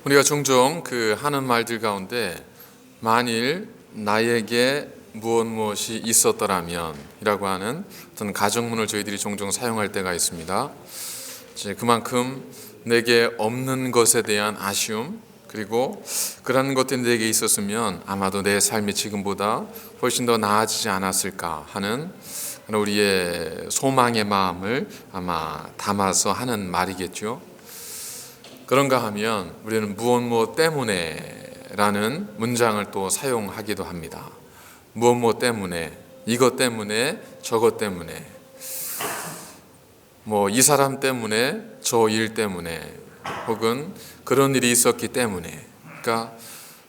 우리가 종종 하는 말들 가운데 만일 나에게 무엇이 있었더라면 이라고 하는 어떤 가정문을 저희들이 종종 사용할 때가 있습니다. 이제 그만큼 내게 없는 것에 대한 아쉬움, 그리고 그런 것들이 내게 있었으면 아마도 내 삶이 지금보다 훨씬 더 나아지지 않았을까 하는 우리의 소망의 마음을 아마 담아서 하는 말이겠죠. 그런가 하면 우리는 무엇 때문에 라는 문장을 또 사용하기도 합니다. 무엇 때문에, 이것 때문에, 저것 때문에, 이 사람 때문에, 저 일 때문에, 혹은 그런 일이 있었기 때문에. 그러니까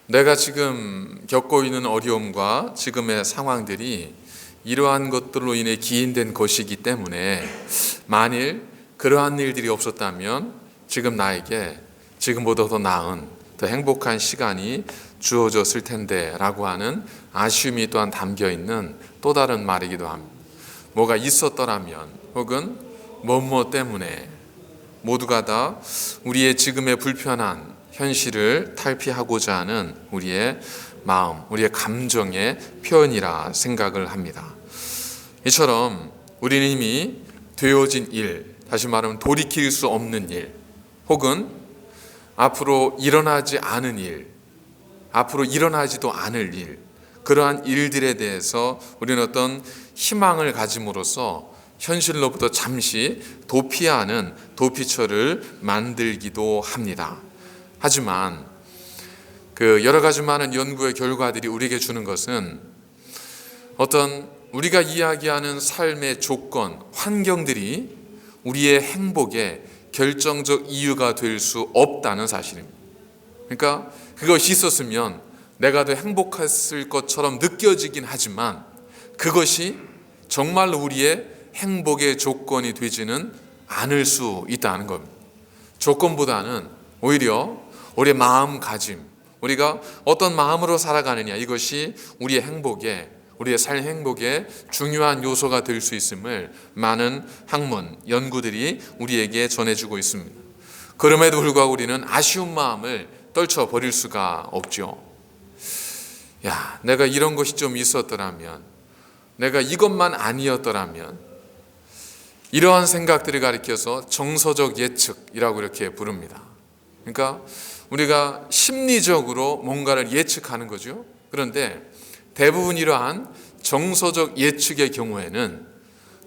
내가 지금 겪고 있는 어려움과 지금의 상황들이 이러한 것들로 인해 기인된 것이기 때문에 만일 그러한 일들이 없었다면 지금 나에게 지금보다 더 나은, 더 행복한 시간이 주어졌을 텐데 라고 하는 아쉬움이 또한 담겨 있는 또 다른 말이기도 합니다. 뭐가 있었더라면, 혹은 무엇 때문에, 모두가 다 우리의 지금의 불편한 현실을 탈피하고자 하는 우리의 마음, 우리의 감정의 표현이라 생각을 합니다. 이처럼 우리는 이미 되어진 일, 다시 말하면 돌이킬 수 없는 일, 혹은 앞으로 일어나지 않은 일, 앞으로 일어나지도 않을 일, 그러한 일들에 대해서 우리는 어떤 희망을 가짐으로써 현실로부터 잠시 도피하는 도피처를 만들기도 합니다. 하지만 여러 가지 많은 연구의 결과들이 우리에게 주는 것은 어떤 우리가 이야기하는 삶의 조건, 환경들이 우리의 행복의 결정적 이유가 될 수 없다는 사실입니다. 그러니까 그것이 있었으면 내가 더 행복했을 것처럼 느껴지긴 하지만 그것이 정말 우리의 행복의 조건이 되지는 않을 수 있다는 겁니다. 조건보다는 오히려 우리의 마음가짐, 우리가 어떤 마음으로 살아가느냐, 이것이 우리의 행복에, 우리의 삶 행복의 중요한 요소가 될 수 있음을 많은 학문, 연구들이 우리에게 전해주고 있습니다. 그럼에도 불구하고 우리는 아쉬운 마음을 떨쳐버릴 수가 없죠. 내가 이런 것이 좀 있었더라면, 내가 이것만 아니었더라면, 이러한 생각들을 가리켜서 정서적 예측이라고 이렇게 부릅니다. 그러니까 우리가 심리적으로 뭔가를 예측하는 거죠. 그런데 대부분 이러한 정서적 예측의 경우에는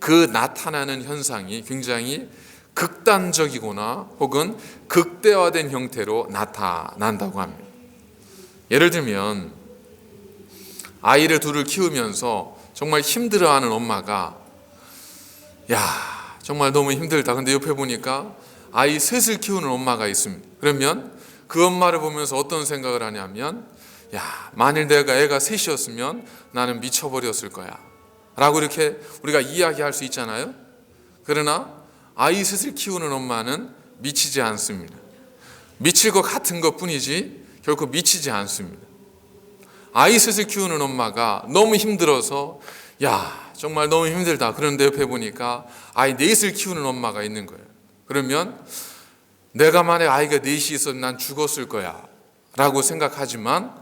그 나타나는 현상이 굉장히 극단적이거나 혹은 극대화된 형태로 나타난다고 합니다. 예를 들면 아이를 둘을 키우면서 정말 힘들어하는 엄마가 정말 너무 힘들다. 근데 옆에 보니까 아이 셋을 키우는 엄마가 있습니다. 그러면 그 엄마를 보면서 어떤 생각을 하냐면 만일 내가 애가 셋이었으면 나는 미쳐버렸을 거야 라고 이렇게 우리가 이야기할 수 있잖아요. 그러나 아이 셋을 키우는 엄마는 미치지 않습니다. 미칠 것 같은 것 뿐이지 결코 미치지 않습니다. 아이 셋을 키우는 엄마가 너무 힘들어서 정말 너무 힘들다. 그런데 옆에 보니까 아이 넷을 키우는 엄마가 있는 거예요. 그러면 내가 만약 아이가 넷이 있었으면 난 죽었을 거야 라고 생각하지만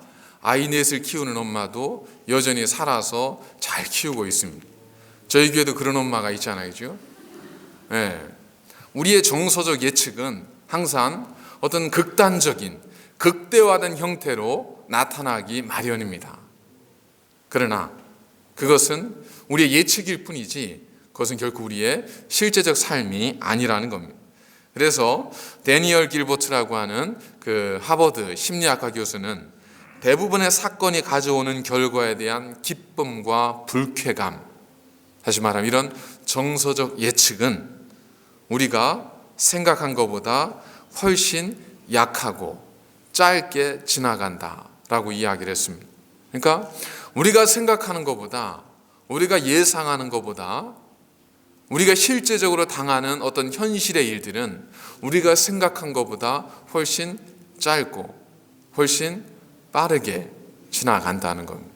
아이 넷을 키우는 엄마도 여전히 살아서 잘 키우고 있습니다. 저희 교회도 그런 엄마가 있잖아요. 그죠? 우리의 정서적 예측은 항상 어떤 극단적인, 극대화된 형태로 나타나기 마련입니다. 그러나 그것은 우리의 예측일 뿐이지 그것은 결코 우리의 실제적 삶이 아니라는 겁니다. 그래서 데니얼 길버트라고 하는 하버드 심리학과 교수는 대부분의 사건이 가져오는 결과에 대한 기쁨과 불쾌감, 다시 말하면 이런 정서적 예측은 우리가 생각한 것보다 훨씬 약하고 짧게 지나간다라고 이야기를 했습니다. 그러니까 우리가 생각하는 것보다, 우리가 예상하는 것보다, 우리가 실제적으로 당하는 어떤 현실의 일들은 우리가 생각한 것보다 훨씬 짧고 훨씬 빠르게 지나간다는 겁니다.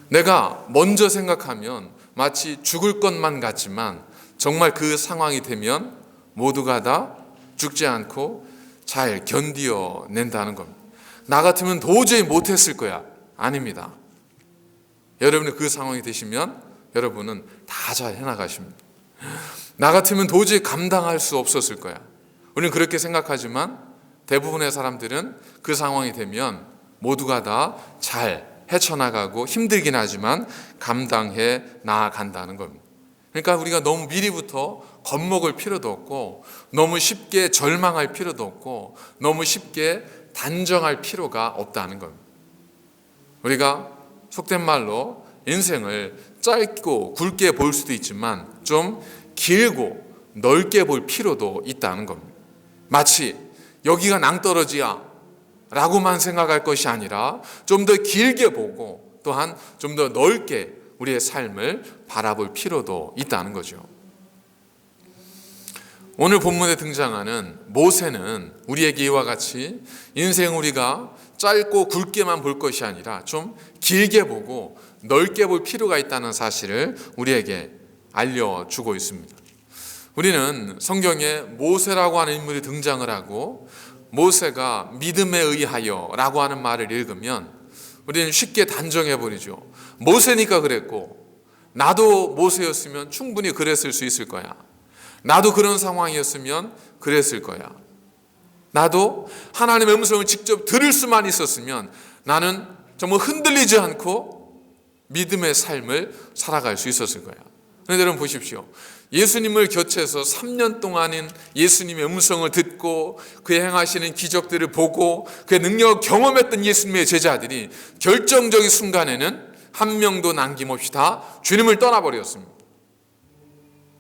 내가 먼저 생각하면 마치 죽을 것만 같지만 정말 그 상황이 되면 모두가 다 죽지 않고 잘 견디어낸다는 겁니다. 나 같으면 도저히 못했을 거야. 아닙니다. 여러분이 그 상황이 되시면 여러분은 다 잘 해나가십니다. 나 같으면 도저히 감당할 수 없었을 거야. 우리는 그렇게 생각하지만 대부분의 사람들은 그 상황이 되면 모두가 다 잘 헤쳐나가고 힘들긴 하지만 감당해 나아간다는 겁니다. 그러니까 우리가 너무 미리부터 겁먹을 필요도 없고 너무 쉽게 절망할 필요도 없고 너무 쉽게 단정할 필요가 없다는 겁니다. 우리가 속된 말로 인생을 짧고 굵게 볼 수도 있지만 좀 길고 넓게 볼 필요도 있다는 겁니다. 마치 여기가 낭떠러지야 라고만 생각할 것이 아니라 좀 더 길게 보고 또한 좀 더 넓게 우리의 삶을 바라볼 필요도 있다는 거죠. 오늘 본문에 등장하는 모세는 우리에게 이와 같이 인생 우리가 짧고 굵게만 볼 것이 아니라 좀 길게 보고 넓게 볼 필요가 있다는 사실을 우리에게 알려주고 있습니다. 우리는 성경에 모세라고 하는 인물이 등장을 하고 모세가 믿음에 의하여 라고 하는 말을 읽으면 우리는 쉽게 단정해버리죠. 모세니까 그랬고 나도 모세였으면 충분히 그랬을 수 있을 거야. 나도 그런 상황이었으면 그랬을 거야. 나도 하나님의 음성을 직접 들을 수만 있었으면 나는 정말 흔들리지 않고 믿음의 삶을 살아갈 수 있었을 거야. 그런데 여러분 보십시오. 예수님을 곁에서 3년 동안인 예수님의 음성을 듣고 그의 행하시는 기적들을 보고 그의 능력을 경험했던 예수님의 제자들이 결정적인 순간에는 한 명도 남김없이 다 주님을 떠나버렸습니다.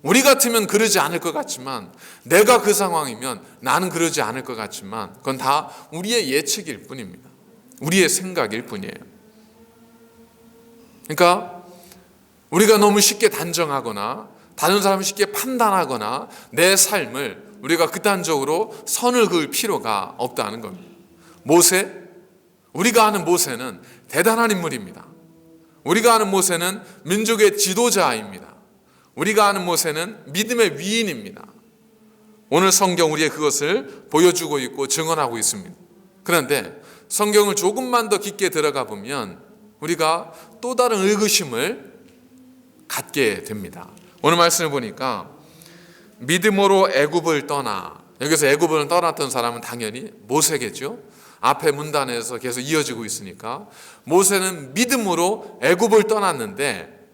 우리 같으면 그러지 않을 것 같지만 내가 그 상황이면 나는 그러지 않을 것 같지만 그건 다 우리의 예측일 뿐입니다. 우리의 생각일 뿐이에요. 그러니까 우리가 너무 쉽게 단정하거나 다른 사람을 쉽게 판단하거나 내 삶을 우리가 극단적으로 선을 그을 필요가 없다는 겁니다. 모세, 우리가 아는 모세는 대단한 인물입니다. 우리가 아는 모세는 민족의 지도자입니다. 우리가 아는 모세는 믿음의 위인입니다. 오늘 성경 우리의 그것을 보여주고 있고 증언하고 있습니다. 그런데 성경을 조금만 더 깊게 들어가 보면 우리가 또 다른 의구심을 갖게 됩니다. 오늘 말씀을 보니까 믿음으로 애굽을 떠나, 여기서 애굽을 떠났던 사람은 당연히 모세겠죠. 앞에 문단에서 계속 이어지고 있으니까 모세는 믿음으로 애굽을 떠났는데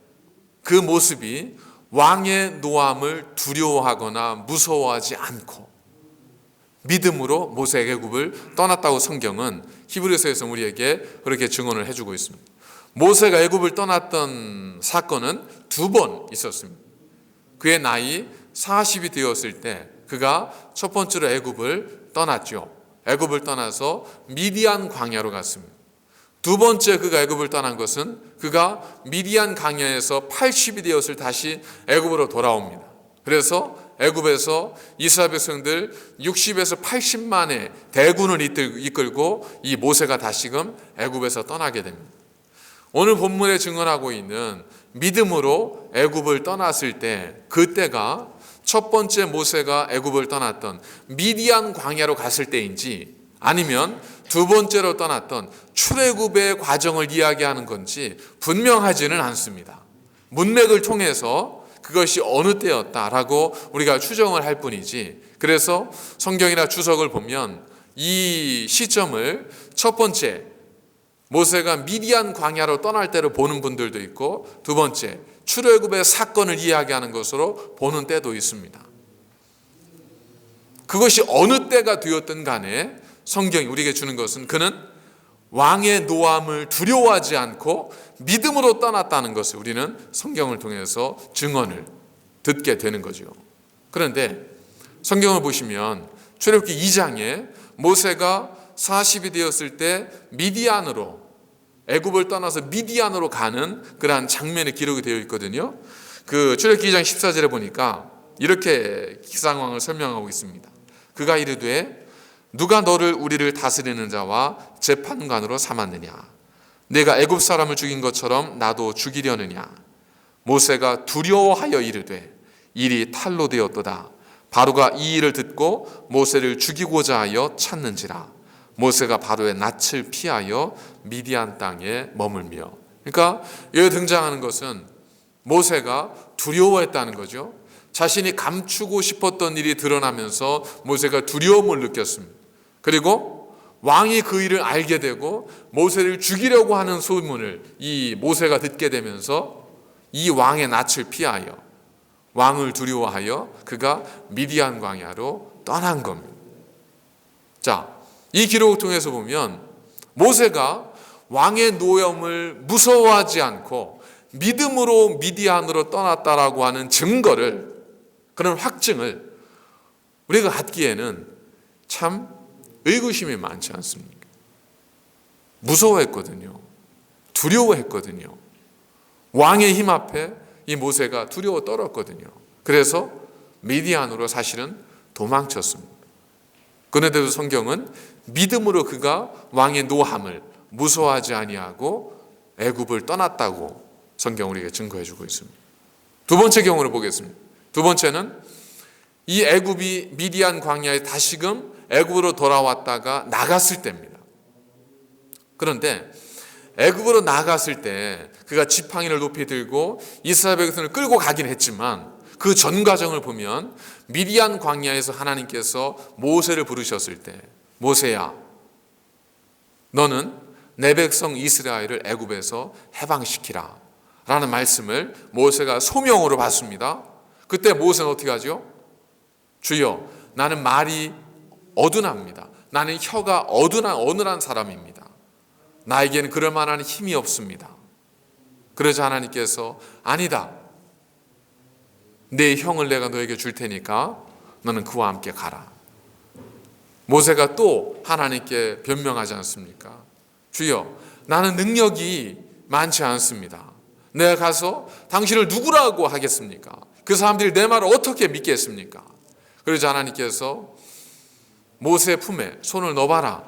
그 모습이 왕의 노함을 두려워하거나 무서워하지 않고 믿음으로 모세가 애굽을 떠났다고 성경은 히브리서에서 우리에게 그렇게 증언을 해주고 있습니다. 모세가 애굽을 떠났던 사건은 2번 있었습니다. 그의 나이 40이 되었을 때 그가 첫 번째로 애굽을 떠났죠. 애굽을 떠나서 미디안 광야로 갔습니다. 두 번째 그가 애굽을 떠난 것은 그가 미디안 광야에서 80이 되었을 다시 애굽으로 돌아옵니다. 그래서 애굽에서 이스라엘 백성들 60에서 80만의 대군을 이끌고 이 모세가 다시금 애굽에서 떠나게 됩니다. 오늘 본문에 증언하고 있는 믿음으로 애굽을 떠났을 때 그때가 첫 번째 모세가 애굽을 떠났던 미디안 광야로 갔을 때인지 아니면 두 번째로 떠났던 출애굽의 과정을 이야기하는 건지 분명하지는 않습니다. 문맥을 통해서 그것이 어느 때였다라고 우리가 추정을 할 뿐이지 그래서 성경이나 주석을 보면 이 시점을 첫 번째 모세가 미디안 광야로 떠날 때로 보는 분들도 있고 두 번째 출애굽의 사건을 이야기하는 것으로 보는 때도 있습니다. 그것이 어느 때가 되었든 간에 성경이 우리에게 주는 것은 그는 왕의 노함을 두려워하지 않고 믿음으로 떠났다는 것을 우리는 성경을 통해서 증언을 듣게 되는 거죠. 그런데 성경을 보시면 출애굽기 2장에 모세가 40이 되었을 때 미디안으로 애굽을 떠나서 미디안으로 가는 그러한 장면의 기록이 되어 있거든요. 그 출애굽기 2장 14절에 보니까 이렇게 상황을 설명하고 있습니다. 그가 이르되 누가 너를 우리를 다스리는 자와 재판관으로 삼았느냐? 내가 애굽 사람을 죽인 것처럼 나도 죽이려느냐? 모세가 두려워하여 이르되 일이 탈로 되었도다. 바로가 이 일을 듣고 모세를 죽이고자 하여 찾는지라. 모세가 바로의 낯을 피하여 미디안 땅에 머물며. 그러니까 여기 등장하는 것은 모세가 두려워했다는 거죠. 자신이 감추고 싶었던 일이 드러나면서 모세가 두려움을 느꼈습니다. 그리고 왕이 그 일을 알게 되고 모세를 죽이려고 하는 소문을 이 모세가 듣게 되면서 이 왕의 낯을 피하여, 왕을 두려워하여 그가 미디안 광야로 떠난 겁니다. 자, 이 기록을 통해서 보면 모세가 왕의 노염을 무서워하지 않고 믿음으로 미디안으로 떠났다라고 하는 증거를, 그런 확증을 우리가 갖기에는 참 의구심이 많지 않습니까? 무서워했거든요. 두려워했거든요. 왕의 힘 앞에 이 모세가 두려워 떨었거든요. 그래서 미디안으로 사실은 도망쳤습니다. 그런데도 성경은 믿음으로 그가 왕의 노함을 무서워하지 아니하고 애굽을 떠났다고 성경 우리에게 증거해 주고 있습니다. 두 번째 경우를 보겠습니다. 두 번째는 이 애굽이 미디안 광야에 다시금 애굽으로 돌아왔다가 나갔을 때입니다. 그런데 애굽으로 나갔을 때 그가 지팡이를 높이 들고 이스라엘 백성을 끌고 가긴 했지만 그 전 과정을 보면 미디안 광야에서 하나님께서 모세를 부르셨을 때, 모세야, 너는 내 백성 이스라엘을 애굽에서 해방시키라 라는 말씀을 모세가 소명으로 받습니다. 그때 모세는 어떻게 하죠? 주여, 나는 말이 어둔합니다. 나는 혀가 어눌한 사람입니다. 나에게는 그럴 만한 힘이 없습니다. 그러자 하나님께서 아니다. 내 형을 내가 너에게 줄 테니까 너는 그와 함께 가라. 모세가 또 하나님께 변명하지 않습니까? 주여, 나는 능력이 많지 않습니다. 내가 가서 당신을 누구라고 하겠습니까? 그 사람들이 내 말을 어떻게 믿겠습니까? 그러자 하나님께서 모세 품에 손을 넣어봐라.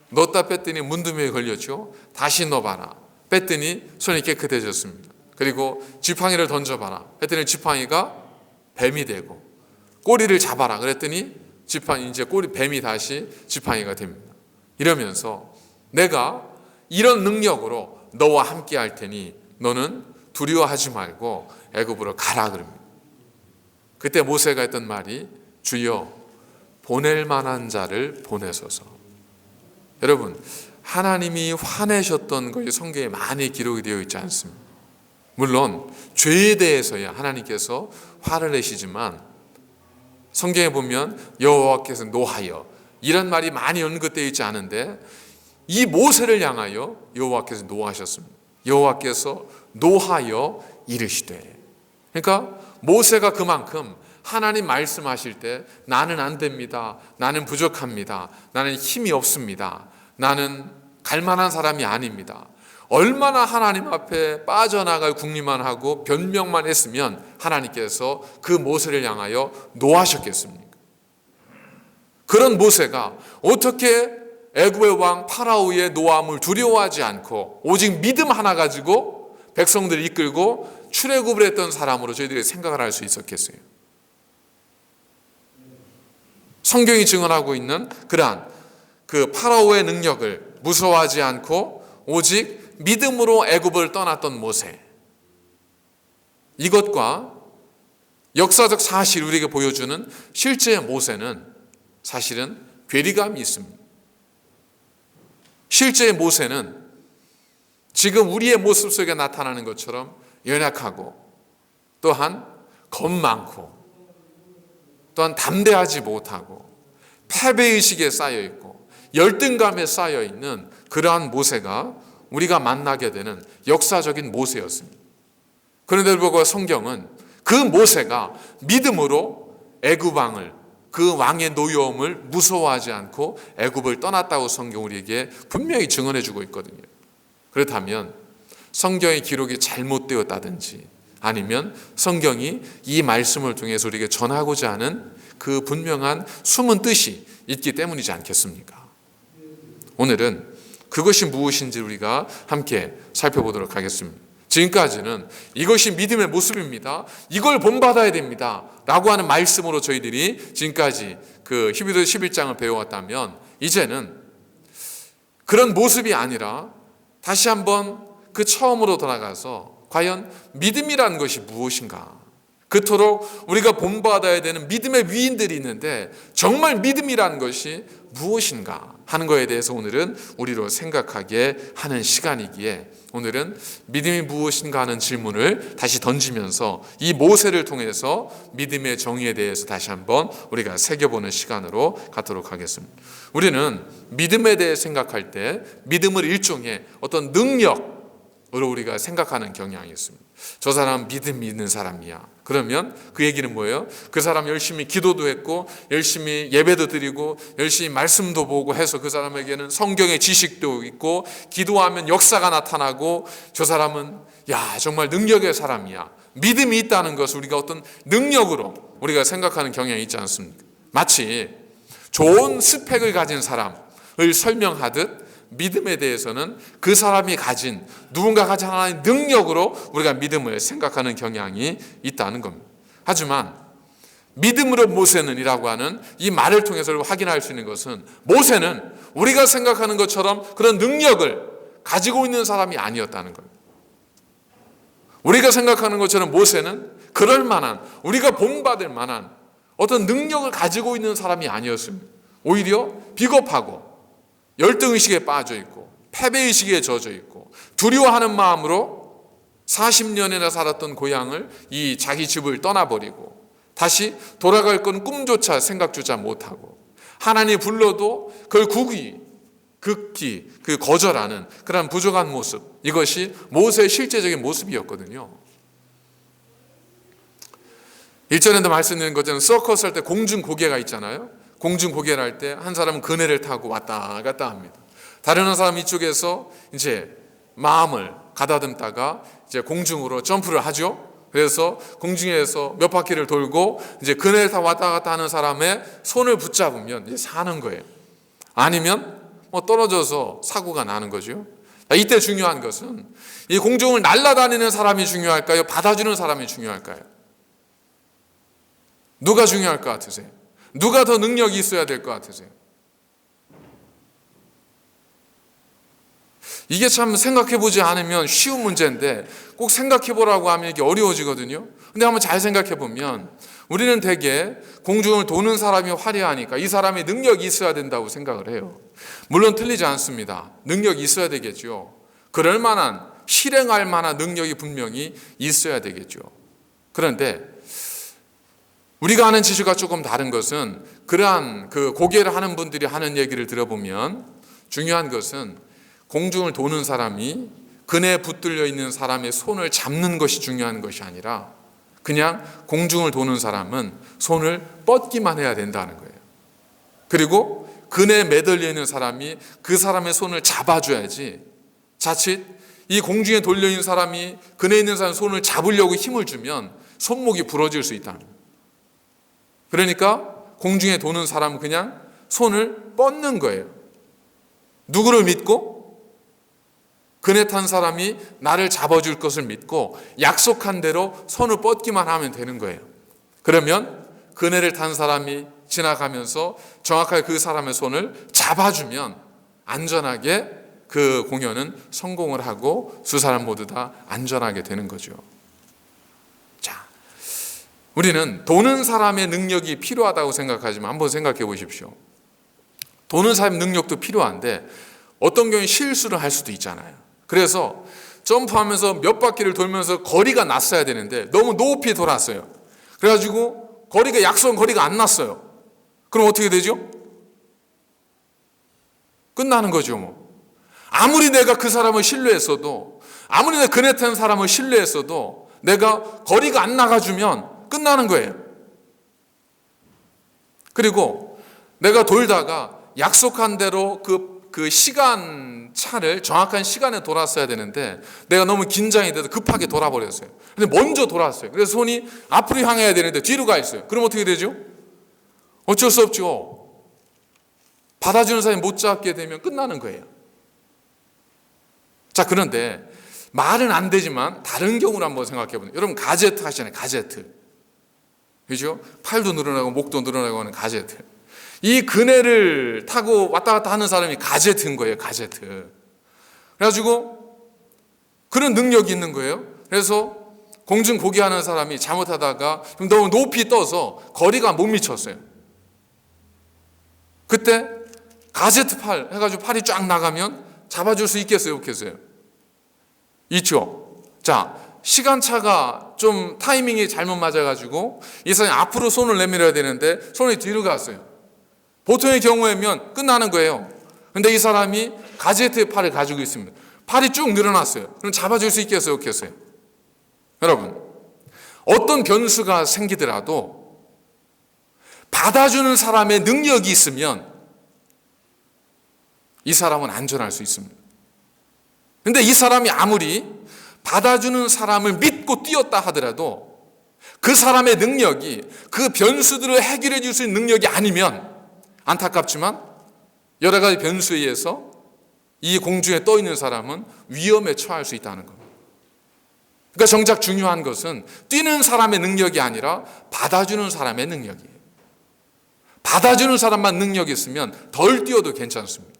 넣었다 뺐더니 문두매에 걸렸죠. 다시 넣어봐라. 뺐더니 손이 깨끗해졌습니다. 그리고 지팡이를 던져봐라. 했더니 지팡이가 뱀이 되고, 꼬리를 잡아라. 그랬더니 이제 뱀이 다시 지팡이가 됩니다. 이러면서 내가 이런 능력으로 너와 함께 할 테니 너는 두려워하지 말고 애굽으로 가라 그럽니다. 그때 모세가 했던 말이 주여, 보낼 만한 자를 보내소서. 여러분, 하나님이 화내셨던 것이 성경에 많이 기록이 되어 있지 않습니다. 물론 죄에 대해서야 하나님께서 화를 내시지만 성경에 보면 여호와께서 노하여 이런 말이 많이 언급되어 있지 않은데 이 모세를 향하여 여호와께서 노하셨습니다. 여호와께서 노하여 이르시되, 그러니까 모세가 그만큼 하나님 말씀하실 때 나는 안 됩니다. 나는 부족합니다. 나는 힘이 없습니다. 나는 갈 만한 사람이 아닙니다. 얼마나 하나님 앞에 빠져나갈 궁리만 하고 변명만 했으면 하나님께서 그 모세를 향하여 노하셨겠습니까? 그런 모세가 어떻게 애굽의 왕 파라오의 노함을 두려워하지 않고 오직 믿음 하나 가지고 백성들을 이끌고 출애굽을 했던 사람으로 저희들이 생각을 할 수 있었겠어요? 성경이 증언하고 있는 그러한 그 파라오의 능력을 무서워하지 않고 오직 믿음으로 애굽을 떠났던 모세, 이것과 역사적 사실 우리에게 보여주는 실제의 모세는 사실은 괴리감이 있습니다. 실제의 모세는 지금 우리의 모습 속에 나타나는 것처럼 연약하고 또한 겁 많고 또한 담대하지 못하고 패배의식에 쌓여있고 열등감에 쌓여있는 그러한 모세가 우리가 만나게 되는 역사적인 모세였습니다. 그런데도 불구하고 성경은 그 모세가 믿음으로 애굽 왕을, 그 왕의 노여움을 무서워하지 않고 애굽을 떠났다고 성경 우리에게 분명히 증언해 주고 있거든요. 그렇다면 성경의 기록이 잘못되었다든지 아니면 성경이 이 말씀을 통해서 우리에게 전하고자 하는 그 분명한 숨은 뜻이 있기 때문이지 않겠습니까? 오늘은 그것이 무엇인지 우리가 함께 살펴보도록 하겠습니다. 지금까지는 이것이 믿음의 모습입니다. 이걸 본받아야 됩니다. 라고 하는 말씀으로 저희들이 지금까지 그 히브리서 11장을 배워왔다면, 이제는 그런 모습이 아니라 다시 한번 그 처음으로 돌아가서 과연 믿음이라는 것이 무엇인가? 그토록 우리가 본받아야 되는 믿음의 위인들이 있는데 정말 믿음이라는 것이 무엇인가 하는 것에 대해서 오늘은 우리로 생각하게 하는 시간이기에, 오늘은 믿음이 무엇인가 하는 질문을 다시 던지면서 이 모세를 통해서 믿음의 정의에 대해서 다시 한번 우리가 새겨보는 시간으로 갖도록 하겠습니다. 우리는 믿음에 대해 생각할 때 믿음을 일종의 어떤 능력으로 우리가 생각하는 경향이 있습니다. 저 사람 믿음이 있는 사람이야. 그러면 그 얘기는 뭐예요? 그 사람 열심히 기도도 했고 열심히 예배도 드리고 열심히 말씀도 보고 해서 그 사람에게는 성경의 지식도 있고 기도하면 역사가 나타나고 저 사람은 야 정말 능력의 사람이야. 믿음이 있다는 것을 우리가 어떤 능력으로 우리가 생각하는 경향이 있지 않습니까? 마치 좋은 스펙을 가진 사람을 설명하듯 믿음에 대해서는 그 사람이 가진, 누군가 가진 하나의 능력으로 우리가 믿음을 생각하는 경향이 있다는 겁니다. 하지만 믿음으로 모세는 이라고 하는 이 말을 통해서 확인할 수 있는 것은, 모세는 우리가 생각하는 것처럼 그런 능력을 가지고 있는 사람이 아니었다는 겁니다. 우리가 생각하는 것처럼 모세는 그럴 만한, 우리가 본받을 만한 어떤 능력을 가지고 있는 사람이 아니었습니다. 오히려 비겁하고 열등의식에 빠져 있고 패배의식에 젖어 있고 두려워하는 마음으로 40년이나 살았던 고향을, 이 자기 집을 떠나버리고 다시 돌아갈 건 꿈조차 생각조차 못하고 하나님이 불러도 그걸 극히 거절하는 그런 부족한 모습, 이것이 모세의 실제적인 모습이었거든요. 일전에도 말씀드린 것처럼 서커스 할 때 공중고개가 있잖아요. 공중고개를 할 때 한 사람은 그네를 타고 왔다 갔다 합니다. 다른 한 사람 이쪽에서 이제 마음을 가다듬다가 이제 공중으로 점프를 하죠. 그래서 공중에서 몇 바퀴를 돌고 이제 그네를 타고 왔다 갔다 하는 사람의 손을 붙잡으면 이제 사는 거예요. 아니면 뭐 떨어져서 사고가 나는 거죠. 이때 중요한 것은 이 공중을 날아다니는 사람이 중요할까요? 받아주는 사람이 중요할까요? 누가 중요할 것 같으세요? 누가 더 능력이 있어야 될 것 같으세요? 이게 참 생각해보지 않으면 쉬운 문제인데 꼭 생각해보라고 하면 이게 어려워지거든요. 근데 한번 잘 생각해보면 우리는 대개 공중을 도는 사람이 화려하니까 이 사람이 능력이 있어야 된다고 생각을 해요. 물론 틀리지 않습니다. 능력이 있어야 되겠죠. 그럴 만한, 실행할 만한 능력이 분명히 있어야 되겠죠. 그런데 우리가 아는 지식과 조금 다른 것은, 그러한 그 고개를 하는 분들이 하는 얘기를 들어보면 중요한 것은 공중을 도는 사람이 그네에 붙들려 있는 사람의 손을 잡는 것이 중요한 것이 아니라 그냥 공중을 도는 사람은 손을 뻗기만 해야 된다는 거예요. 그리고 그네에 매달려 있는 사람이 그 사람의 손을 잡아줘야지, 자칫 이 공중에 돌려 있는 사람이 그네에 있는 사람의 손을 잡으려고 힘을 주면 손목이 부러질 수 있다는 거예요. 그러니까 공중에 도는 사람은 그냥 손을 뻗는 거예요. 누구를 믿고? 그네 탄 사람이 나를 잡아줄 것을 믿고 약속한 대로 손을 뻗기만 하면 되는 거예요. 그러면 그네를 탄 사람이 지나가면서 정확하게 그 사람의 손을 잡아주면 안전하게 그 공연은 성공을 하고 두 사람 모두 다 안전하게 되는 거죠. 자, 우리는 도는 사람의 능력이 필요하다고 생각하지만 한번 생각해 보십시오. 도는 사람의 능력도 필요한데 어떤 경우에 실수를 할 수도 있잖아요. 그래서 점프하면서 몇 바퀴를 돌면서 거리가 났어야 되는데 너무 높이 돌았어요. 그래가지고 약속한 거리가 안 났어요. 그럼 어떻게 되죠? 끝나는 거죠. 뭐. 아무리 내가 그 사람을 신뢰했어도, 아무리 내가 그네 탄 사람을 신뢰했어도 내가 거리가 안 나가주면 끝나는 거예요. 그리고 내가 돌다가 약속한 대로 그 시간 차를 정확한 시간에 돌았어야 되는데 내가 너무 긴장이 돼서 급하게 돌아버렸어요. 근데 먼저 돌았어요. 그래서 손이 앞으로 향해야 되는데 뒤로 가 있어요. 그럼 어떻게 되죠? 어쩔 수 없죠. 받아주는 사람이 못 잡게 되면 끝나는 거예요. 자, 그런데 말은 안 되지만 다른 경우를 한번 생각해 보세요. 여러분 가제트 하시잖아요. 가제트. 그죠? 팔도 늘어나고 목도 늘어나고 하는 가제트. 이 그네를 타고 왔다 갔다 하는 사람이 가제트인 거예요. 가제트. 그래가지고 그런 능력이 있는 거예요. 그래서 공중 고기하는 사람이 잘못하다가 너무 높이 떠서 거리가 못 미쳤어요. 그때 가제트 팔 해가지고 팔이 쫙 나가면 잡아줄 수 있겠어요? 없겠어요? 있죠. 자, 시간차가 좀 타이밍이 잘못 맞아가지고 이 사람이 앞으로 손을 내밀어야 되는데 손이 뒤로 갔어요. 보통의 경우에면 끝나는 거예요. 근데 이 사람이 가제트의 팔을 가지고 있습니다. 팔이 쭉 늘어났어요. 그럼 잡아줄 수 있겠어요? 없겠어요? 여러분, 어떤 변수가 생기더라도 받아주는 사람의 능력이 있으면 이 사람은 안전할 수 있습니다. 근데 이 사람이 아무리 받아주는 사람을 믿고 뛰었다 하더라도 그 사람의 능력이 그 변수들을 해결해 줄 수 있는 능력이 아니면 안타깝지만 여러 가지 변수에 의해서 이 공중에 떠 있는 사람은 위험에 처할 수 있다는 겁니다. 그러니까 정작 중요한 것은 뛰는 사람의 능력이 아니라 받아주는 사람의 능력이에요. 받아주는 사람만 능력이 있으면 덜 뛰어도 괜찮습니다.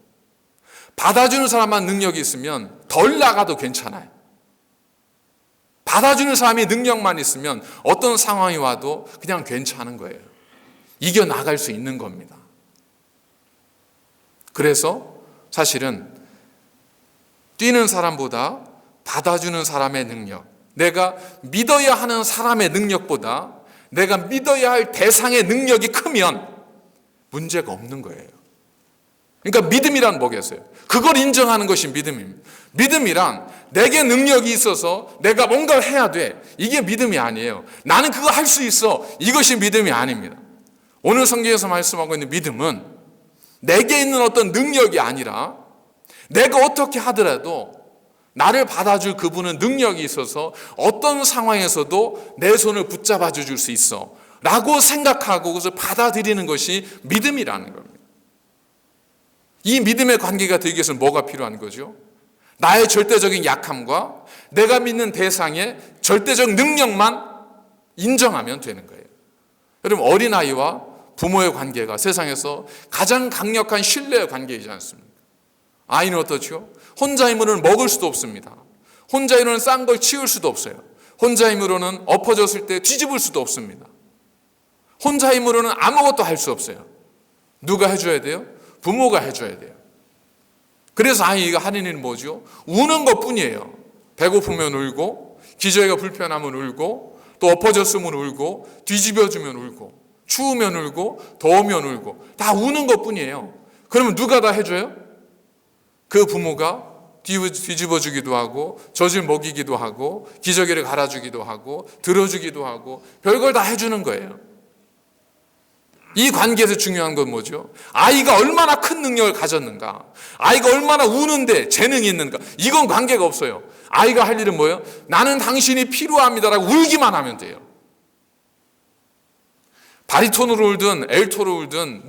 받아주는 사람만 능력이 있으면 덜 나가도 괜찮아요. 받아주는 사람이 능력만 있으면 어떤 상황이 와도 그냥 괜찮은 거예요. 이겨나갈 수 있는 겁니다. 그래서 사실은 뛰는 사람보다 받아주는 사람의 능력, 내가 믿어야 하는 사람의 능력보다 내가 믿어야 할 대상의 능력이 크면 문제가 없는 거예요. 그러니까 믿음이란 뭐겠어요? 그걸 인정하는 것이 믿음입니다. 믿음이란 내게 능력이 있어서 내가 뭔가를 해야 돼. 이게 믿음이 아니에요. 나는 그거 할 수 있어. 이것이 믿음이 아닙니다. 오늘 성경에서 말씀하고 있는 믿음은 내게 있는 어떤 능력이 아니라 내가 어떻게 하더라도 나를 받아줄 그분은 능력이 있어서 어떤 상황에서도 내 손을 붙잡아 줄 수 있어 라고 생각하고 그것을 받아들이는 것이 믿음이라는 겁니다. 이 믿음의 관계가 되기 위해서는 뭐가 필요한 거죠? 나의 절대적인 약함과 내가 믿는 대상의 절대적 능력만 인정하면 되는 거예요. 여러분, 어린아이와 부모의 관계가 세상에서 가장 강력한 신뢰의 관계이지 않습니까? 아이는 어떻죠? 혼자 힘으로는 먹을 수도 없습니다. 혼자 힘으로는 싼 걸 치울 수도 없어요. 혼자 힘으로는 엎어졌을 때 뒤집을 수도 없습니다. 혼자 힘으로는 아무것도 할 수 없어요. 누가 해줘야 돼요? 부모가 해줘야 돼요. 그래서 아이가 하는 일은 뭐죠? 우는 것뿐이에요. 배고프면 울고, 기저귀가 불편하면 울고, 또 엎어졌으면 울고, 뒤집어주면 울고, 추우면 울고, 더우면 울고, 다 우는 것뿐이에요. 그러면 누가 다 해줘요? 그 부모가 뒤집어주기도 하고, 젖을 먹이기도 하고, 기저귀를 갈아주기도 하고, 들어주기도 하고, 별걸 다 해주는 거예요. 이 관계에서 중요한 건 뭐죠? 아이가 얼마나 큰 능력을 가졌는가, 아이가 얼마나 우는데 재능이 있는가, 이건 관계가 없어요. 아이가 할 일은 뭐예요? 나는 당신이 필요합니다라고 울기만 하면 돼요. 바리톤으로 울든 엘토로 울든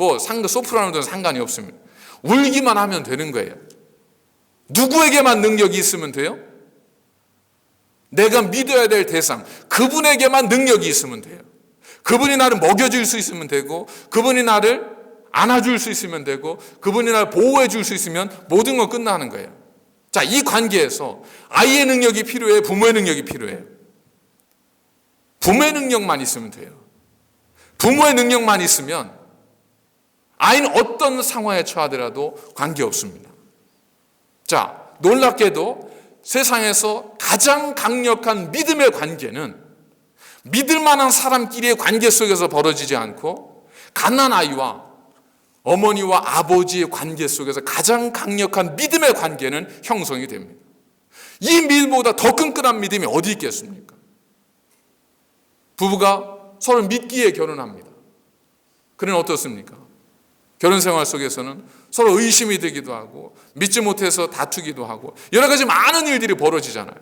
소프라노로 울든 상관이 없습니다. 울기만 하면 되는 거예요. 누구에게만 능력이 있으면 돼요? 내가 믿어야 될 대상, 그분에게만 능력이 있으면 돼요. 그분이 나를 먹여줄 수 있으면 되고, 그분이 나를 안아줄 수 있으면 되고, 그분이 나를 보호해 줄 수 있으면 모든 건 끝나는 거예요. 자, 이 관계에서 아이의 능력이 필요해요? 부모의 능력이 필요해요? 부모의 능력만 있으면 돼요. 부모의 능력만 있으면 아이는 어떤 상황에 처하더라도 관계없습니다. 자, 놀랍게도 세상에서 가장 강력한 믿음의 관계는 믿을 만한 사람끼리의 관계 속에서 벌어지지 않고 갓난아이와 어머니와 아버지의 관계 속에서 가장 강력한 믿음의 관계는 형성이 됩니다. 이 믿음보다 더 끈끈한 믿음이 어디 있겠습니까? 부부가 서로 믿기에 결혼합니다. 그는 어떻습니까? 결혼 생활 속에서는 서로 의심이 되기도 하고 믿지 못해서 다투기도 하고 여러 가지 많은 일들이 벌어지잖아요.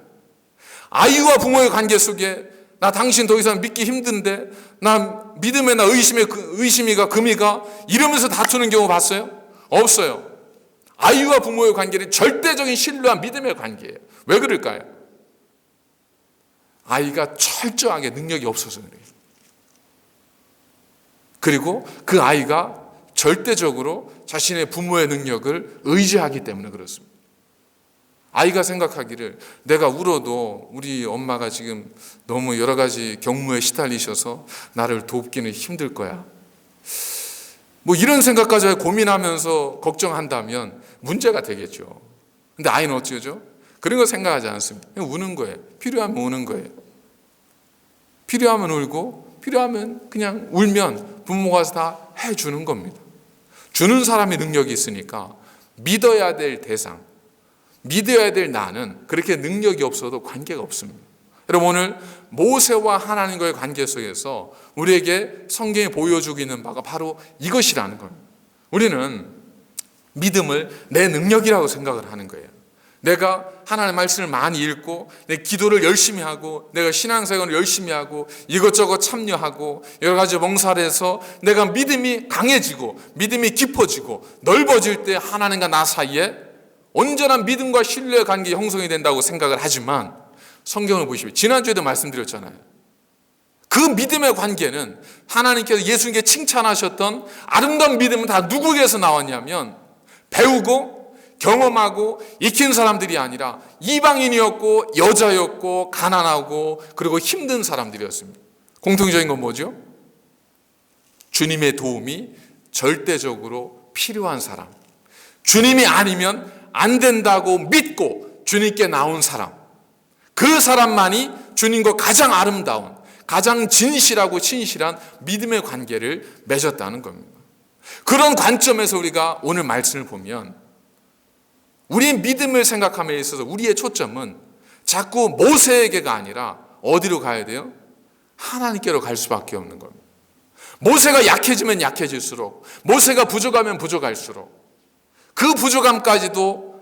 아이와 부모의 관계 속에 나 당신 더 이상 믿기 힘든데, 나 믿음에 나 의심이가 금이가 이러면서 다투는 경우 봤어요? 없어요. 아이와 부모의 관계는 절대적인 신뢰와 믿음의 관계예요. 왜 그럴까요? 아이가 철저하게 능력이 없어서 그래요. 그리고 그 아이가 절대적으로 자신의 부모의 능력을 의지하기 때문에 그렇습니다. 아이가 생각하기를 내가 울어도 우리 엄마가 지금 너무 여러 가지 경무에 시달리셔서 나를 돕기는 힘들 거야. 뭐 이런 생각까지 고민하면서 걱정한다면 문제가 되겠죠. 근데 아이는 어쩌죠? 그런 거 생각하지 않습니다. 그냥 우는 거예요. 필요하면 우는 거예요. 필요하면 울고 필요하면 그냥 울면 부모가 다 해주는 겁니다. 주는 사람이 능력이 있으니까 믿어야 될 대상, 믿어야 될 나는 그렇게 능력이 없어도 관계가 없습니다. 여러분, 오늘 모세와 하나님과의 관계 속에서 우리에게 성경이 보여주고 있는 바가 바로 이것이라는 겁니다. 우리는 믿음을 내 능력이라고 생각을 하는 거예요. 내가 하나님의 말씀을 많이 읽고 내 기도를 열심히 하고 내가 신앙생활을 열심히 하고 이것저것 참여하고 여러 가지 멍사를 해서 내가 믿음이 강해지고 믿음이 깊어지고 넓어질 때 하나님과 나 사이에 온전한 믿음과 신뢰의 관계 형성이 된다고 생각을 하지만 성경을 보시면 지난주에도 말씀드렸잖아요. 그 믿음의 관계는 하나님께서 예수님께 칭찬하셨던 아름다운 믿음은 다 누구에게서 나왔냐면 배우고 경험하고 익힌 사람들이 아니라 이방인이었고 여자였고 가난하고 그리고 힘든 사람들이었습니다. 공통적인 건 뭐죠? 주님의 도움이 절대적으로 필요한 사람, 주님이 아니면 안 된다고 믿고 주님께 나온 사람, 그 사람만이 주님과 가장 아름다운, 가장 진실하고 신실한 믿음의 관계를 맺었다는 겁니다. 그런 관점에서 우리가 오늘 말씀을 보면 우리의 믿음을 생각함에 있어서 우리의 초점은 자꾸 모세에게가 아니라 어디로 가야 돼요? 하나님께로 갈 수밖에 없는 겁니다. 모세가 약해지면 약해질수록, 모세가 부족하면 부족할수록 그 부족함까지도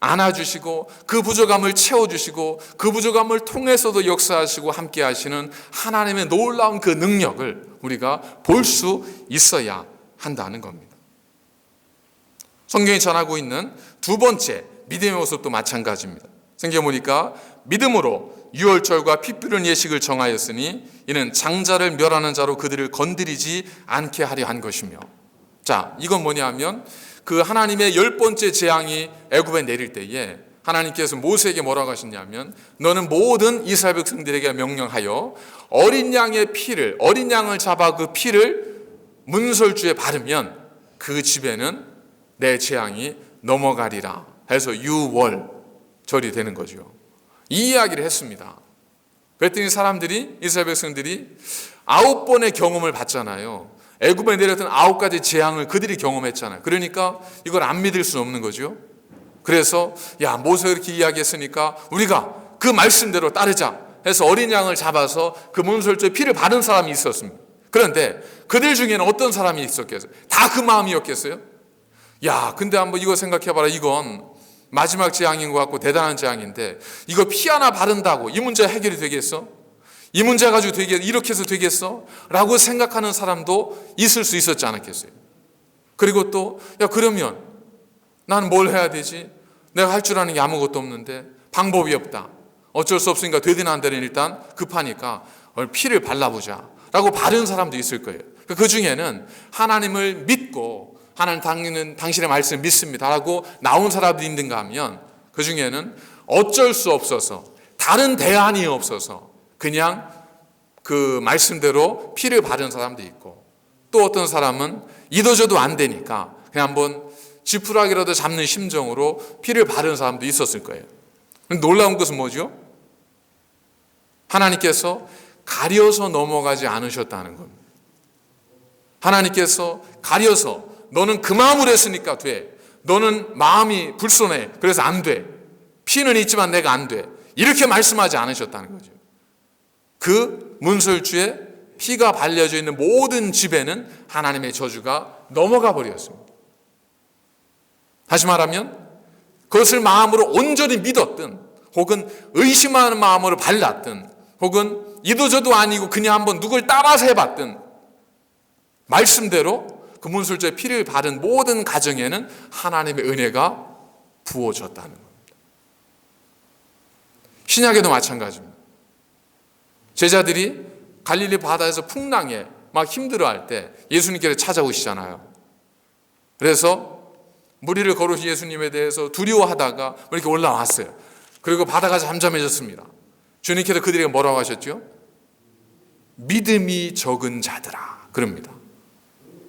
안아주시고 그 부족함을 채워주시고 그 부족함을 통해서도 역사하시고 함께 하시는 하나님의 놀라운 그 능력을 우리가 볼 수 있어야 한다는 겁니다. 성경이 전하고 있는 두 번째 믿음의 모습도 마찬가지입니다. 성경 보니까 믿음으로 유월절과 피 뿌리는 예식을 정하였으니 이는 장자를 멸하는 자로 그들을 건드리지 않게 하려 한 것이며. 자, 이건 뭐냐면 그 하나님의 10번째 재앙이 애굽에 내릴 때에 하나님께서 모세에게 뭐라고 하셨냐면 너는 모든 이스라엘 백성들에게 명령하여 어린 양의 피를, 어린 양을 잡아 그 피를 문설주에 바르면 그 집에는 내 재앙이 넘어가리라 해서 유월절이 되는 거죠. 이 이야기를 했습니다. 그랬더니 사람들이, 이스라엘 백성들이 9번의 경험을 받잖아요. 애굽에 내렸던 9가지 재앙을 그들이 경험했잖아요. 그러니까 이걸 안 믿을 수는 없는 거죠. 그래서 야, 모세가 이렇게 이야기했으니까 우리가 그 말씀대로 따르자 해서 어린 양을 잡아서 그 문설주에 피를 바른 사람이 있었습니다. 그런데 그들 중에는 어떤 사람이 있었겠어요? 다 그 마음이었겠어요? 야, 근데 한번 이거 생각해봐라. 이건 마지막 재앙인 것 같고 대단한 재앙인데 이거 피 하나 바른다고 이 문제 해결이 되겠어? 이 문제 가지고 이렇게 해서 되겠어? 라고 생각하는 사람도 있을 수 있었지 않았겠어요? 그리고 또 야, 그러면 나는 뭘 해야 되지? 내가 할 줄 아는 게 아무것도 없는데 방법이 없다. 어쩔 수 없으니까 되든 안 되든 일단 급하니까 피를 발라보자 라고 바른 사람도 있을 거예요. 그 중에는 하나님을 믿고 하나님 당신의 말씀을 믿습니다 라고 나온 사람들이 있는가 하면 그 중에는 어쩔 수 없어서 다른 대안이 없어서 그냥 그 말씀대로 피를 바른 사람도 있고 또 어떤 사람은 이도저도 안 되니까 그냥 한번 지푸라기라도 잡는 심정으로 피를 바른 사람도 있었을 거예요. 놀라운 것은 뭐죠? 하나님께서 가려서 넘어가지 않으셨다는 겁니다. 하나님께서 가려서 너는 그 마음으로 했으니까 돼. 너는 마음이 불손해. 그래서 안 돼. 피는 있지만 내가 안 돼. 이렇게 말씀하지 않으셨다는 거죠. 그 문설주에 피가 발려져 있는 모든 집에는 하나님의 저주가 넘어가 버렸습니다. 다시 말하면 그것을 마음으로 온전히 믿었든 혹은 의심하는 마음으로 발랐든 혹은 이도저도 아니고 그냥 한번 누굴 따라서 해봤든 말씀대로 그 문설주에 피를 바른 모든 가정에는 하나님의 은혜가 부어졌다는 겁니다. 신약에도 마찬가지입니다. 제자들이 갈릴리 바다에서 풍랑에 막 힘들어할 때 예수님께서 찾아오시잖아요. 그래서 무리를 걸으신 예수님에 대해서 두려워하다가 이렇게 올라왔어요. 그리고 바다가 잠잠해졌습니다. 주님께서 그들에게 뭐라고 하셨죠? 믿음이 적은 자들아, 그럽니다.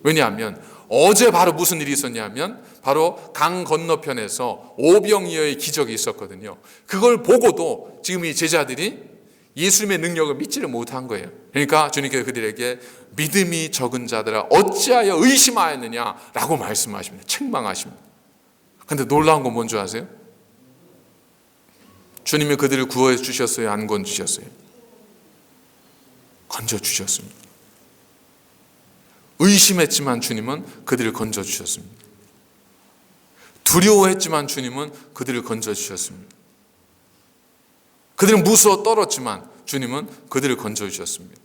왜냐하면 어제 바로 무슨 일이 있었냐면 바로 강 건너편에서 오병이어의 기적이 있었거든요. 그걸 보고도 지금 이 제자들이 예수님의 능력을 믿지를 못한 거예요. 그러니까 주님께서 그들에게 믿음이 적은 자들아 어찌하여 의심하였느냐라고 말씀하십니다. 책망하십니다. 그런데 놀라운 건 뭔지 아세요? 주님이 그들을 구원해 주셨어요? 안 건져 주셨어요? 건져 주셨습니다. 의심했지만 주님은 그들을 건져 주셨습니다. 두려워했지만 주님은 그들을 건져 주셨습니다. 그들은 무서워 떨었지만 주님은 그들을 건져 주셨습니다.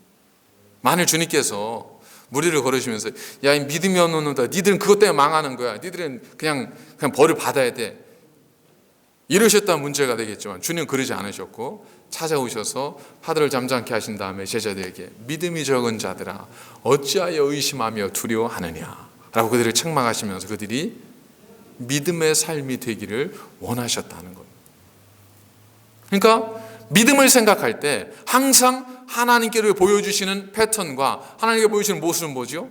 만일 주님께서 무리를 걸으시면서 야, 이 믿음이 없는 놈다, 니들은 그것 때문에 망하는 거야, 니들은 그냥 벌을 받아야 돼, 이러셨다면 문제가 되겠지만 주님은 그러지 않으셨고 찾아오셔서 파도를 잠잠케 하신 다음에 제자들에게 믿음이 적은 자들아 어찌하여 의심하며 두려워하느냐 라고 그들을 책망하시면서 그들이 믿음의 삶이 되기를 원하셨다는 겁니다. 그러니까 믿음을 생각할 때 항상 하나님께로 보여주시는 패턴과 하나님께 보여주시는 모습은 뭐죠?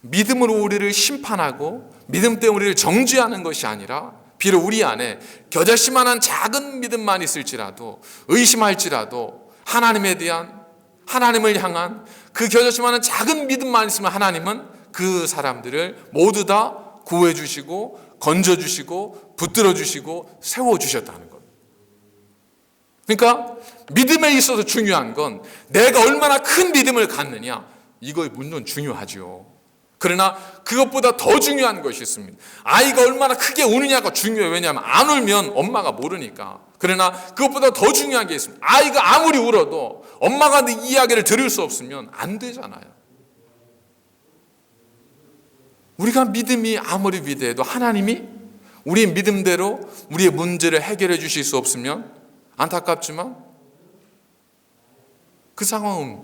믿음으로 우리를 심판하고 믿음 때문에 우리를 정죄하는 것이 아니라 비록 우리 안에 겨자씨만한 작은 믿음만 있을지라도 의심할지라도 하나님에 대한, 하나님을 향한 그 겨자씨만한 작은 믿음만 있으면 하나님은 그 사람들을 모두 다 구해 주시고 건져 주시고 붙들어 주시고 세워 주셨다는 것. 그러니까 믿음에 있어서 중요한 건 내가 얼마나 큰 믿음을 갖느냐, 이거 물론 중요하죠. 그러나 그것보다 더 중요한 것이 있습니다. 아이가 얼마나 크게 우느냐가 중요해요. 왜냐하면 안 울면 엄마가 모르니까. 그러나 그것보다 더 중요한 게 있습니다. 아이가 아무리 울어도 엄마가 이 이야기를 들을 수 없으면 안 되잖아요. 우리가 믿음이 아무리 위대해도 하나님이 우리의 믿음대로 우리의 문제를 해결해 주실 수 없으면 안타깝지만 그 상황은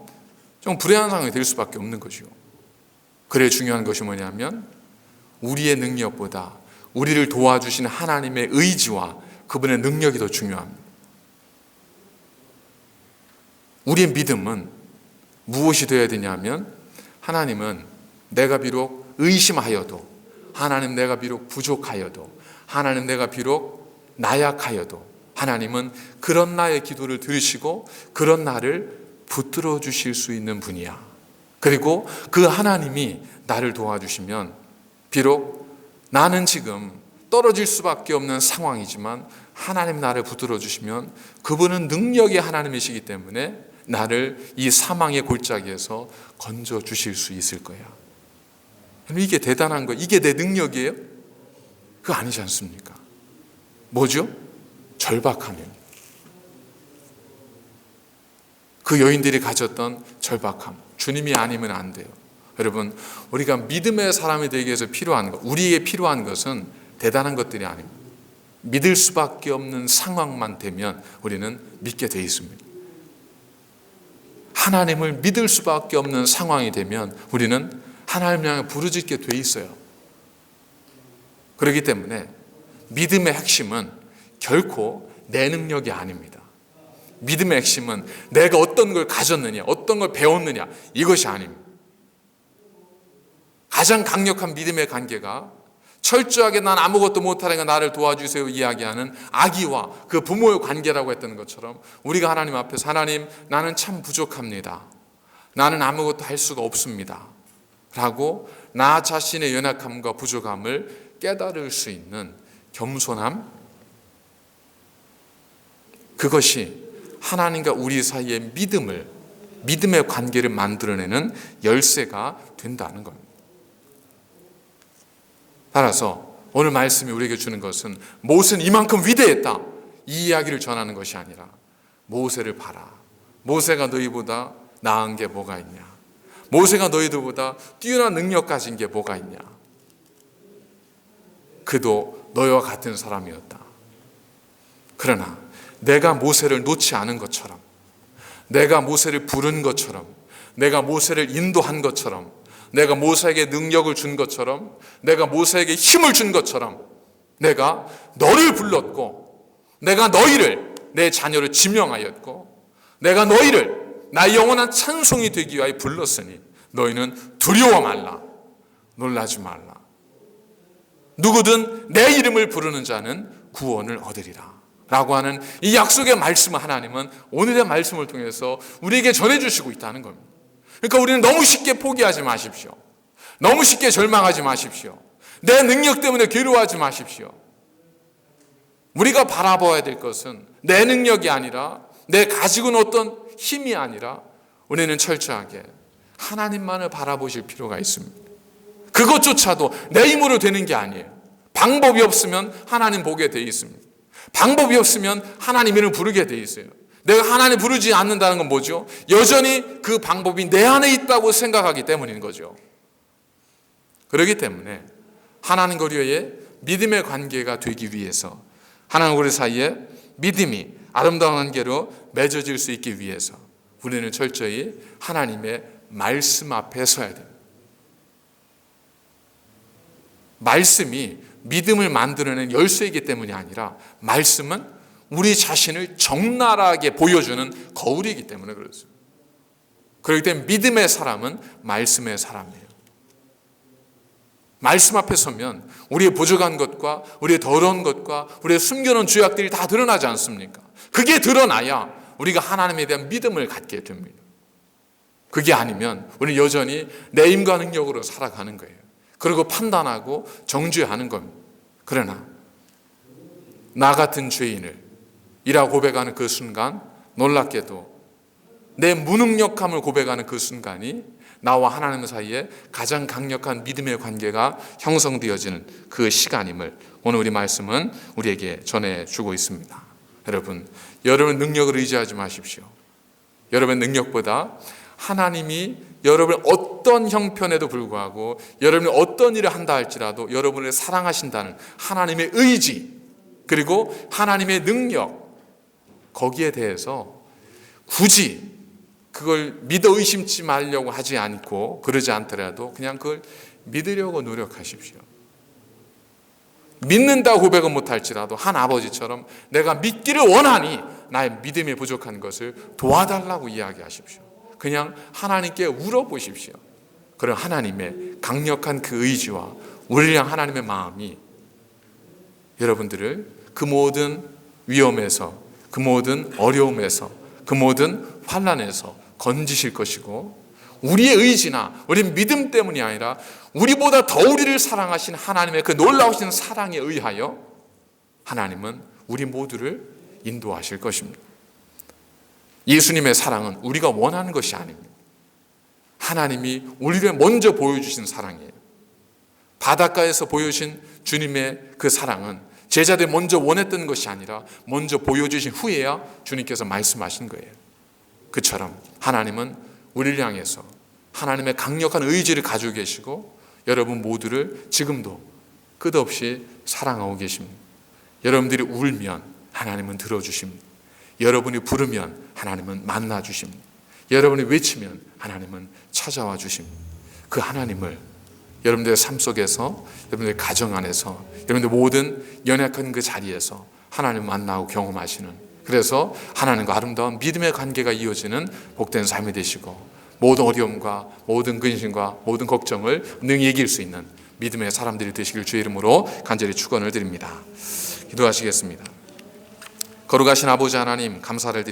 좀 불행한 상황이 될 수밖에 없는 것이요. 그래 중요한 것이 뭐냐면 우리의 능력보다 우리를 도와주신 하나님의 의지와 그분의 능력이 더 중요합니다. 우리의 믿음은 무엇이 되어야 되냐면 하나님은 내가 비록 의심하여도, 하나님 내가 비록 부족하여도, 하나님 내가 비록 나약하여도 하나님은 그런 나의 기도를 들으시고 그런 나를 붙들어 주실 수 있는 분이야. 그리고 그 하나님이 나를 도와주시면 비록 나는 지금 떨어질 수밖에 없는 상황이지만 하나님 나를 붙들어 주시면 그분은 능력의 하나님이시기 때문에 나를 이 사망의 골짜기에서 건져 주실 수 있을 거야. 이게 대단한 거, 이게 내 능력이에요? 그거 아니지 않습니까? 뭐죠? 절박함이에요. 그 여인들이 가졌던 절박함, 주님이 아니면 안 돼요. 여러분, 우리가 믿음의 사람이 되기 위해서 필요한 것, 우리에게 필요한 것은 대단한 것들이 아닙니다. 믿을 수밖에 없는 상황만 되면 우리는 믿게 돼 있습니다. 하나님을 믿을 수밖에 없는 상황이 되면 우리는 하나님을 향해 부르짖게 돼 있어요. 그렇기 때문에 믿음의 핵심은 결코 내 능력이 아닙니다. 믿음의 핵심은 내가 어떤 걸 가졌느냐, 어떤 걸 배웠느냐, 이것이 아닙니다. 가장 강력한 믿음의 관계가 철저하게 난 아무것도 못하니까 나를 도와주세요 이야기하는 아기와 그 부모의 관계라고 했던 것처럼 우리가 하나님 앞에서 하나님, 나는 참 부족합니다. 나는 아무것도 할 수가 없습니다. 라고 나 자신의 연약함과 부족함을 깨달을 수 있는 겸손함, 그것이 하나님과 우리 사이의 믿음의 관계를 만들어내는 열쇠가 된다는 겁니다. 따라서 오늘 말씀이 우리에게 주는 것은 모세는 이만큼 위대했다, 이 이야기를 전하는 것이 아니라 모세를 봐라. 모세가 너희보다 나은 게 뭐가 있냐? 모세가 너희들보다 뛰어난 능력 가진 게 뭐가 있냐? 그도 너희와 같은 사람이었다. 그러나 내가 모세를 놓지 않은 것처럼 내가 모세를 부른 것처럼, 내가 모세를 인도한 것처럼, 내가 모세에게 능력을 준 것처럼, 내가 모세에게 힘을 준 것처럼 내가 너를 불렀고, 내가 너희를 내 자녀를 지명하였고, 내가 너희를 나의 영원한 찬송이 되기 위하여 불렀으니 너희는 두려워 말라, 놀라지 말라. 누구든 내 이름을 부르는 자는 구원을 얻으리라 라고 하는 이 약속의 말씀을 하나님은 오늘의 말씀을 통해서 우리에게 전해주시고 있다는 겁니다. 그러니까 우리는 너무 쉽게 포기하지 마십시오. 너무 쉽게 절망하지 마십시오. 내 능력 때문에 괴로워하지 마십시오. 우리가 바라봐야 될 것은 내 능력이 아니라, 내 가지고 있는 어떤 힘이 아니라, 우리는 철저하게 하나님만을 바라보실 필요가 있습니다. 그것조차도 내 힘으로 되는 게 아니에요. 방법이 없으면 하나님 보게 돼 있습니다. 방법이 없으면 하나님 이름을 부르게 돼 있어요. 내가 하나님 부르지 않는다는 건 뭐죠? 여전히 그 방법이 내 안에 있다고 생각하기 때문인 거죠. 그렇기 때문에 하나님과 우리의 믿음의 관계가 되기 위해서, 하나님과 우리 사이에 믿음이 아름다운 관계로 맺어질 수 있기 위해서 우리는 철저히 하나님의 말씀 앞에 서야 됩니다. 말씀이 믿음을 만들어내는 열쇠이기 때문이 아니라, 말씀은 우리 자신을 적나라하게 보여주는 거울이기 때문에 그렇습니다. 그렇기 때문에 믿음의 사람은 말씀의 사람이에요. 말씀 앞에 서면 우리의 부족한 것과 우리의 더러운 것과 우리의 숨겨놓은 죄악들이 다 드러나지 않습니까? 그게 드러나야 우리가 하나님에 대한 믿음을 갖게 됩니다. 그게 아니면 우리는 여전히 내 힘과 능력으로 살아가는 거예요. 그리고 판단하고 정죄하는 겁니다. 그러나 나 같은 죄인을 이라 고백하는 그 순간, 놀랍게도 내 무능력함을 고백하는 그 순간이 나와 하나님 사이에 가장 강력한 믿음의 관계가 형성되어지는 그 시간임을 오늘 우리 말씀은 우리에게 전해주고 있습니다. 여러분, 여러분의 능력을 의지하지 마십시오. 여러분의 능력보다 하나님이 여러분의 어떤 형편에도 불구하고, 여러분이 어떤 일을 한다 할지라도 여러분을 사랑하신다는 하나님의 의지, 그리고 하나님의 능력, 거기에 대해서 굳이 그걸 믿어 의심치 말려고 하지 않고, 그러지 않더라도 그냥 그걸 믿으려고 노력하십시오. 믿는다고 고백은 못할지라도 한 아버지처럼 내가 믿기를 원하니 나의 믿음이 부족한 것을 도와달라고 이야기하십시오. 그냥 하나님께 울어보십시오. 그런 하나님의 강력한 그 의지와 우리를 향한 하나님의 마음이 여러분들을 그 모든 위험에서, 그 모든 어려움에서, 그 모든 환난에서 건지실 것이고, 우리의 의지나 우리 믿음 때문이 아니라 우리보다 더 우리를 사랑하신 하나님의 그 놀라우신 사랑에 의하여 하나님은 우리 모두를 인도하실 것입니다. 예수님의 사랑은 우리가 원하는 것이 아닙니다. 하나님이 우리를 먼저 보여주신 사랑이에요. 바닷가에서 보여주신 주님의 그 사랑은 제자들이 먼저 원했던 것이 아니라 먼저 보여주신 후에야 주님께서 말씀하신 거예요. 그처럼 하나님은 우리를 향해서 하나님의 강력한 의지를 가지고 계시고 여러분 모두를 지금도 끝없이 사랑하고 계십니다. 여러분들이 울면 하나님은 들어주십니다. 여러분이 부르면 하나님은 만나주십니다. 여러분이 외치면 하나님은 찾아와 주십니다. 그 하나님을 여러분들의 삶 속에서, 여러분들의 가정 안에서, 여러분들 모든 연약한 그 자리에서 하나님을 만나고 경험하시는, 그래서 하나님과 아름다운 믿음의 관계가 이어지는 복된 삶이 되시고, 모든 어려움과 모든 근심과 모든 걱정을 능히 이길 수 있는 믿음의 사람들이 되시길 주의 이름으로 간절히 축원을 드립니다. 기도하시겠습니다. 거룩하신 아버지 하나님, 감사를 드립니다.